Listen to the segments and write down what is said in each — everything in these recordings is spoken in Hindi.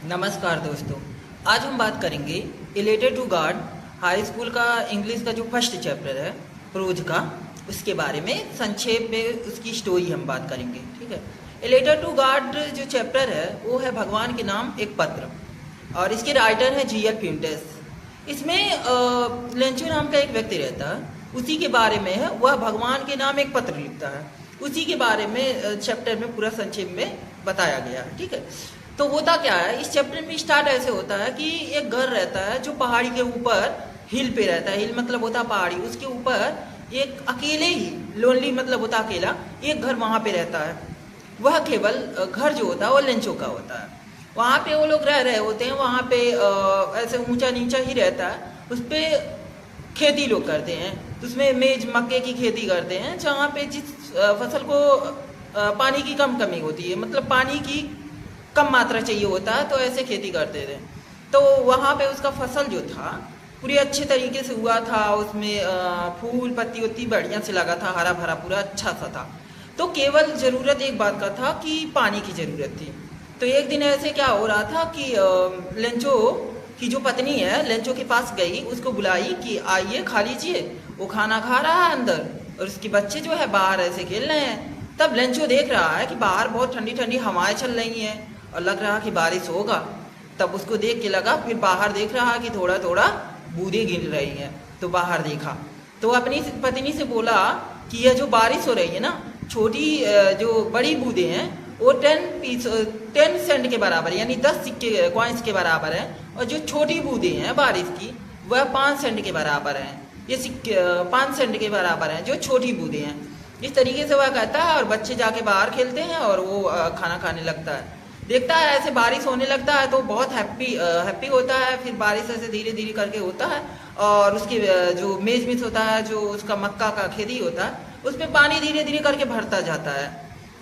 नमस्कार दोस्तों। आज हम बात करेंगे related to guard high school का इंग्लिश का जो फर्स्ट चैप्टर है प्रोज का, उसके बारे में संक्षेप में उसकी स्टोरी हम बात करेंगे। ठीक है। रिलेटेड टू गार्ड जो चैप्टर है वो है भगवान के नाम एक पत्र, और इसके राइटर है जीएल प्यूंटेस। इसमें लेंचो नाम का एक व्यक्ति रहता है, उसी के बारे में है, वह भगवान के नाम एक पत्र लिखता है, उसी के बारे में चैप्टर में पूरा संक्षेप में बताया गया है। ठीक है। तो होता क्या है, इस चैप्टर में स्टार्ट ऐसे होता है कि एक घर रहता है जो पहाड़ी के ऊपर हिल पे रहता है। हिल मतलब होता है पहाड़ी, उसके ऊपर एक अकेले ही लोनली मतलब होता है अकेला एक घर वहाँ पे रहता है। वह केवल घर जो होता है वो लेंचो का होता है। वहाँ पे वो लोग रह रहे होते हैं, वहाँ पे ऐसे ऊंचा नीचा ही रहता है। उस पर खेती लोग करते हैं, तो उसमें मेज मक्के की खेती करते हैं, जहाँ पे जिस फसल को पानी की कम कमी होती है, मतलब पानी की कम मात्रा चाहिए होता है, तो ऐसे खेती करते थे। तो वहाँ पे उसका फसल जो था पूरी अच्छे तरीके से हुआ था, उसमें फूल पत्ती उत्ती बढ़िया से लगा था, हरा भरा पूरा अच्छा सा था। तो केवल ज़रूरत एक बात का था कि पानी की ज़रूरत थी। तो एक दिन ऐसे क्या हो रहा था कि लेंचो की जो पत्नी है लेंचो के पास गई, उसको बुलाई कि आइए खा लीजिए। वो खाना खा रहा है अंदर, और उसके बच्चे जो है बाहर ऐसे खेल रहे हैं। तब लेंचो देख रहा है कि बाहर बहुत ठंडी ठंडी हवाएं चल रही हैं और लग रहा कि बारिश होगा। तब उसको देख के लगा, फिर बाहर देख रहा कि थोड़ा थोड़ा बूंदें गिर रही हैं, तो बाहर देखा तो अपनी पत्नी से बोला कि यह जो बारिश हो रही है ना, छोटी जो बड़ी बूंदें हैं वो 10 सेंट के बराबर यानी 10 सिक्के कॉइन्स के बराबर है, और जो छोटी बूंदें हैं बारिश की वह 5 सेंट के बराबर हैं। ये सिक्के 5 सेंट के बराबर हैं जो छोटी बूंदें हैं। इस तरीके से वह कहता है, और बच्चे जाके बाहर खेलते हैं और वो खाना खाने लगता है। देखता है ऐसे बारिश होने लगता है तो बहुत हैप्पी होता है। फिर बारिश ऐसे धीरे धीरे करके होता है, और उसकी जो मेज मिस होता है, जो उसका मक्का का खेती होता है, उसमें पानी धीरे धीरे करके भरता जाता है।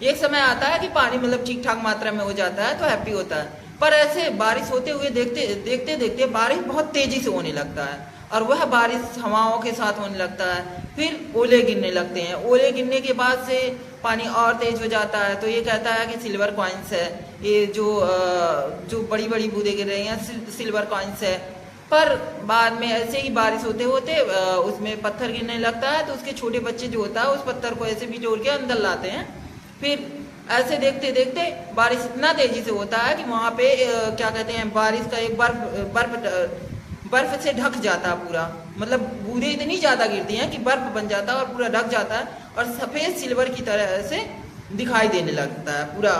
एक समय आता है कि पानी मतलब ठीक ठाक मात्रा में हो जाता है, तो हैप्पी होता है। पर ऐसे बारिश होते हुए देखते देखते बारिश बहुत तेजी से होने लगता है, और वह बारिश हवाओं के साथ होने लगता है। फिर ओले गिरने लगते हैं। ओले गिरने के बाद से पानी और तेज हो जाता है। तो ये कहता है कि सिल्वर कॉइन्स है, ये जो बड़ी बड़ी बूंदें गिर रही हैं सिल्वर कॉइन्स है। पर बाद में ऐसे ही बारिश होते होते उसमें पत्थर गिरने लगता है, तो उसके छोटे बच्चे जो होता है उस पत्थर को ऐसे बिटोर के अंदर लाते हैं। फिर ऐसे देखते देखते बारिश इतना तेजी से होता है कि वहाँ पे क्या कहते हैं, बारिश का एक बर्फ से ढक जाता है पूरा, मतलब बूंदें इतनी ज़्यादा गिरती हैं कि बर्फ बन जाता है और पूरा ढक जाता है, और सफ़ेद सिल्वर की तरह से दिखाई देने लगता है पूरा।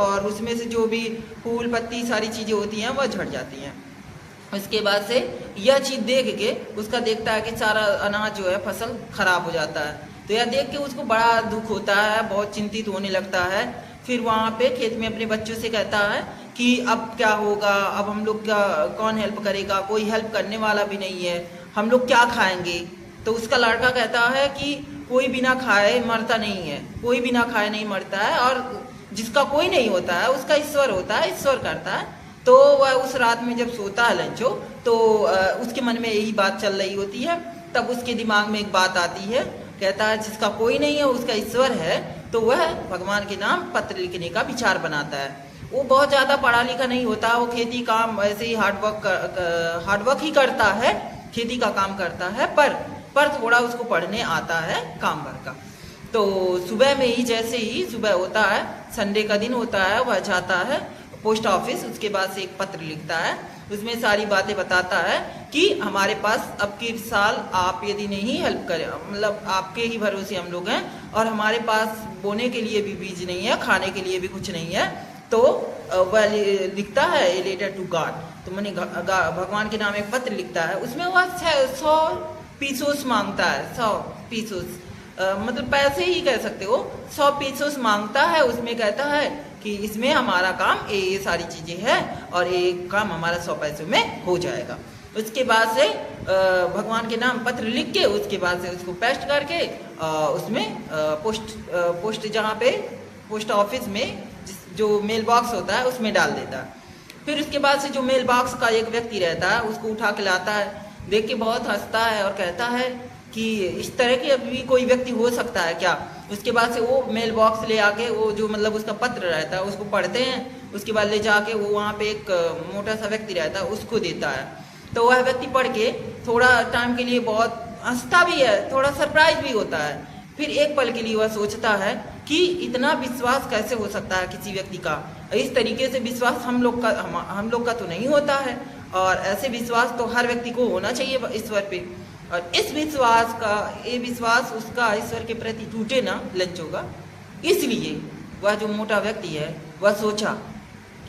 और उसमें से जो भी फूल पत्ती सारी चीज़ें होती हैं वह झड़ जाती हैं। उसके बाद से यह चीज़ देख के उसका देखता है कि सारा अनाज जो है फसल खराब हो जाता है। तो यह देख के उसको बड़ा दुख होता है, बहुत चिंतित होने लगता है। फिर वहाँ पे खेत में अपने बच्चों से कहता है कि अब क्या होगा, अब हम लोग का कौन हेल्प करेगा, कोई हेल्प करने वाला भी नहीं है, हम लोग क्या खाएंगे। तो उसका लड़का कहता है कि कोई बिना खाए मरता नहीं है, कोई बिना खाए नहीं मरता है, और जिसका कोई नहीं होता है उसका ईश्वर होता है, ईश्वर करता है। तो वह उस रात में जब सोता है लेंचो, तो उसके मन में यही बात चल रही होती है। तब उसके दिमाग में एक बात आती है, कहता है जिसका कोई नहीं है उसका ईश्वर है। तो वह भगवान के नाम पत्र लिखने का विचार बनाता है। वो बहुत ज़्यादा पढ़ा लिखा नहीं होता, वो खेती काम ऐसे ही हार्डवर्क ही करता है, खेती का काम करता है, पर थोड़ा उसको पढ़ने आता है काम भर का। तो सुबह में ही जैसे ही सुबह होता है, संडे का दिन होता है, वह जाता है पोस्ट ऑफिस। उसके बाद से एक पत्र लिखता है, उसमें सारी बातें बताता है कि हमारे पास अब के साल आप यदि नहीं हेल्प करें, मतलब आपके ही भरोसे हम लोग हैं, और हमारे पास बोने के लिए भी बीज नहीं है, खाने के लिए भी कुछ नहीं है। तो वह लिखता है ए लेटर टू गॉड, तो मैंने भगवान के नाम एक पत्र लिखता है। उसमें वह 100 पीसोस मांगता है, 100 पीसोस मतलब पैसे ही कह सकते हो, 100 पीसोस मांगता है। उसमें कहता है कि इसमें हमारा काम ये सारी चीज़ें हैं, और ये काम हमारा 100 पैसों में हो जाएगा। उसके बाद से भगवान के नाम पत्र लिख के उसके बाद से उसको पेस्ट करके उसमें पोस्ट जहाँ पे पोस्ट ऑफिस में जो मेल बॉक्स होता है उसमें डाल देता है। फिर उसके बाद से जो मेल बॉक्स का एक व्यक्ति रहता है उसको उठा के लाता है, देख के बहुत हंसता है और कहता है कि इस तरह के अभी कोई व्यक्ति हो सकता है क्या। उसके बाद से वो मेल बॉक्स ले आके वो जो मतलब उसका पत्र रहता है उसको पढ़ते हैं, उसके बाद ले जाके वो वहाँ पे एक मोटा सा व्यक्ति रहता है उसको देता है। तो वह व्यक्ति पढ़ के थोड़ा टाइम के लिए बहुत हंसता भी है, थोड़ा सरप्राइज भी होता है। फिर एक पल के लिए वह सोचता है कि इतना विश्वास कैसे हो सकता है किसी व्यक्ति का, इस तरीके से विश्वास हम लोग का तो नहीं होता है, और ऐसे विश्वास तो हर व्यक्ति को होना चाहिए ईश्वर पे। और इस विश्वास का ये विश्वास उसका ईश्वर के प्रति टूटे ना लंचो का, इसलिए वह जो मोटा व्यक्ति है वह सोचा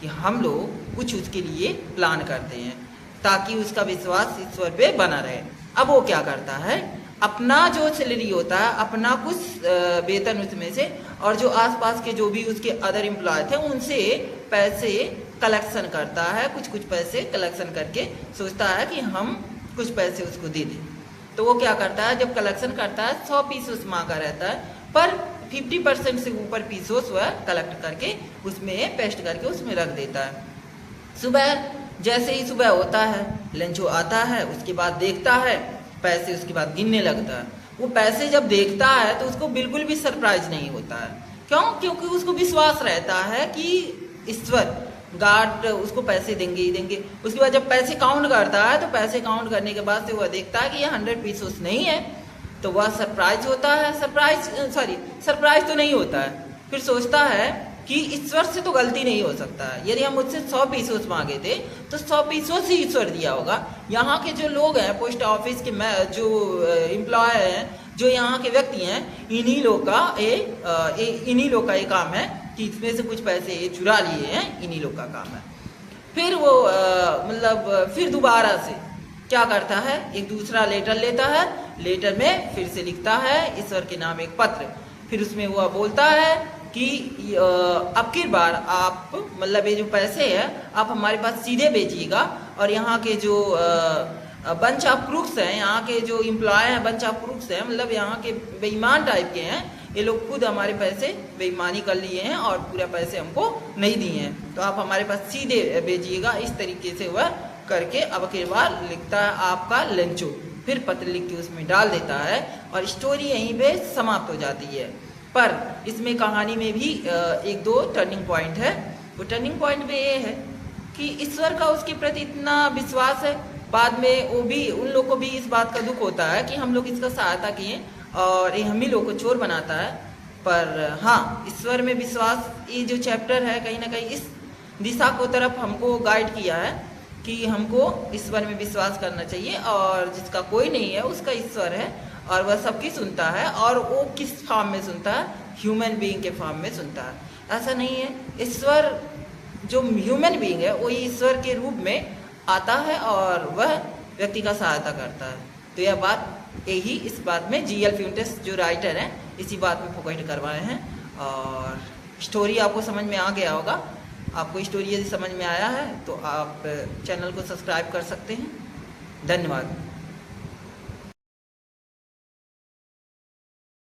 कि हम लोग कुछ उसके लिए प्लान करते हैं ताकि उसका विश्वास ईश्वर पे बना रहे। अब वो क्या करता है, अपना जो सैलरी होता है, अपना कुछ वेतन उसमें से, और जो आसपास के जो भी उसके अदर एम्प्लॉय थे उनसे पैसे कलेक्शन करता है, कुछ पैसे कलेक्शन करके सोचता है कि हम कुछ पैसे उसको दे दें। तो वो क्या करता है, जब कलेक्शन करता है 100 पीस मांगा रहता है, पर 50% से ऊपर पीसोस वह कलेक्ट करके उसमें पेस्ट करके उसमें रख देता है। सुबह जैसे ही सुबह होता है, लंचो आता है, उसके बाद देखता है पैसे, उसके बाद गिनने लगता है। वो पैसे जब देखता है तो उसको बिल्कुल भी सरप्राइज नहीं होता है। क्यों? क्योंकि उसको विश्वास रहता है कि ईश्वर गार्ड उसको पैसे देंगे ही देंगे। उसके बाद जब पैसे काउंट करता है तो पैसे काउंट करने के बाद से वह देखता है कि ये 100 पीस नहीं है, तो वह सरप्राइज होता है। सरप्राइज तो नहीं होता है। फिर सोचता है कि ईश्वर से तो गलती नहीं हो सकता है, यदि हम मुझसे 100 पीसोस मांगे थे तो 100 पीसोस ही ईश्वर दिया होगा। यहाँ के जो लोग हैं पोस्ट ऑफिस के जो एम्प्लॉय हैं, जो यहाँ के व्यक्ति हैं, इन्हीं लोग का ये काम है कि इसमें से कुछ पैसे ये चुरा लिए हैं, इन्हीं लोग का काम है। फिर वो फिर दोबारा से क्या करता है, एक दूसरा लेटर लेता है, लेटर में फिर से लिखता है ईश्वर के नाम एक पत्र। फिर उसमें वह बोलता है कि अब की बार आप ये जो पैसे हैं आप हमारे पास सीधे भेजिएगा, और यहाँ के जो बंच ऑफ क्रूक्स हैं, यहाँ के जो एम्प्लॉय हैं बंच ऑफ क्रूक्स हैं, यहाँ के बेईमान टाइप के हैं, ये लोग खुद हमारे पैसे बेईमानी कर लिए हैं और पूरा पैसे हमको नहीं दिए हैं, तो आप हमारे पास सीधे भेजिएगा। इस तरीके से वह करके अब की बार लिखता है आपका लंचो, फिर पत्र लिख के उसमें डाल देता है, और स्टोरी यहीं पे समाप्त हो जाती है। पर इसमें कहानी में भी एक दो टर्निंग पॉइंट है। वो टर्निंग पॉइंट में ये है कि ईश्वर का उसके प्रति इतना विश्वास है, बाद में वो भी उन लोग को भी इस बात का दुख होता है कि हम लोग इसका सहायता किए और ये हम ही लोग को चोर बनाता है। पर हाँ, ईश्वर में विश्वास, ये जो चैप्टर है कहीं ना कहीं इस दिशा को तरफ हमको गाइड किया है कि हमको ईश्वर में विश्वास करना चाहिए, और जिसका कोई नहीं है उसका ईश्वर है, और वह सबकी सुनता है। और वो किस फॉर्म में सुनता है? ह्यूमन बीइंग के फॉर्म में सुनता है। ऐसा नहीं है, ईश्वर जो ह्यूमन बीइंग है वो ईश्वर के रूप में आता है और वह व्यक्ति का सहायता करता है। तो यह बात यही इस बात में GL फ्यूंटेस जो राइटर हैं इसी बात में फोकस करवाए हैं। और स्टोरी आपको समझ में आ गया होगा। आपको स्टोरी यदि समझ में आया है तो आप चैनल को सब्सक्राइब कर सकते हैं। धन्यवाद।